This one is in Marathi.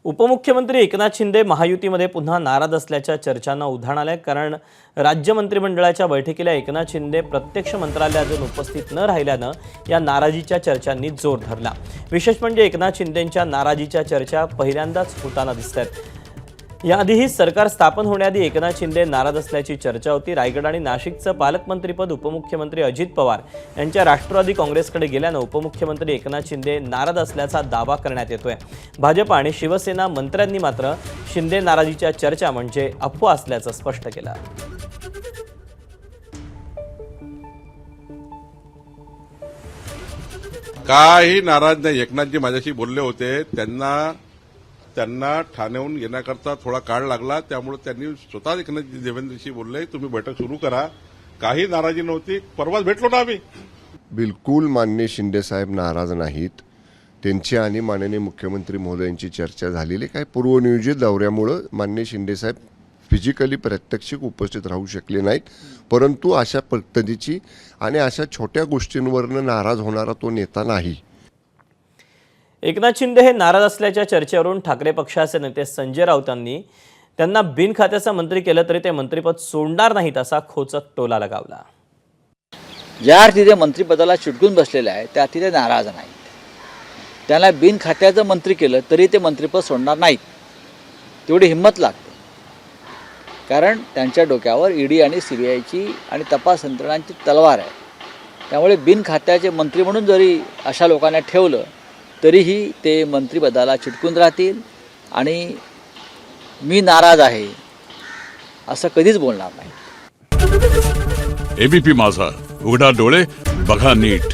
उपमुख्यमंत्री एकनाथ शिंदे महायुतीमध्ये पुन्हा नाराज असल्याच्या चर्चांना उधाण आलंय। कारण राज्य मंत्रिमंडळाच्या बैठकीला एकनाथ शिंदे प्रत्यक्ष मंत्रालयात उपस्थित न राहिल्यानं या नाराजीच्या चर्चांनी जोर धरला। विशेष म्हणजे एकनाथ शिंदेंच्या नाराजीच्या चर्चा पहिल्यांदाच होताना दिसतात। याआधीही सरकार स्थापन होण्याआधी एकनाथ शिंदे नाराज असल्याची चर्चा होती। रायगड आणि नाशिकचं पालकमंत्रीपद उपमुख्यमंत्री अजित पवार यांच्या राष्ट्रवादी काँग्रेसकडे गेल्यानं उपमुख्यमंत्री एकनाथ शिंदे नाराज असल्याचा दावा करण्यात येतोय। भाजप आणि शिवसेना मंत्र्यांनी मात्र शिंदे नाराजीच्या चर्चा म्हणजे अफवा असल्याचं स्पष्ट केलं। काही नाराज नाही। एकनाथजी माझ्याशी बोलले होते, त्यांना ठाण्याहून येण्याकरता थोडा काळ लागला, त्यामुळे त्यांनी स्वतः एकनाथजी देवेंद्रशी बोलले, तुम्ही बैठक सुरू करा। काही नाराजी नव्हती, परवाच भेटलो ना आम्ही। बिलकुल माननीय शिंदे साहेब नाराज नाहीत। त्यांची आणि माननीय मुख्यमंत्री महोदयांची चर्चा झालेली काय पूर्वनियोजित दौऱ्यामुळे माननीय शिंदे साहेब फिजिकली प्रात्यक्षिक उपस्थित राहू शकले नाहीत, परंतु अशा पद्धतीची आणि अशा छोट्या गोष्टींवरनं नाराज होणारा तो नेता नाही। एकनाथ शिंदे हे नाराज असल्याच्या चर्चेवरून ठाकरे पक्षाचे नेते संजय राऊतांनी त्यांना बिनखात्याचा मंत्री केलं तरी ते मंत्रिपद सोडणार नाहीत असा खोचक टोला लगावला। ज्या अर्थी ते मंत्रिपदाला चिटकून बसलेले आहे त्या अर्थी ते नाराज नाहीत। त्यांना बिनखात्याचं मंत्री केलं तरी ते मंत्रिपद सोडणार नाहीत, तेवढी हिंमत लागते। कारण त्यांच्या डोक्यावर ईडी आणि सीबीआयची आणि तपास यंत्रणांची तलवार आहे। त्यामुळे बिनखात्याचे मंत्री म्हणून जरी अशा लोकांना ठेवलं तरीही ते मंत्रिपदाला चिटकून राहतील आणि मी नाराज आहे असं कधीच बोलणार नाही। एबीपी माझा, उघडा डोळे बघा नीट।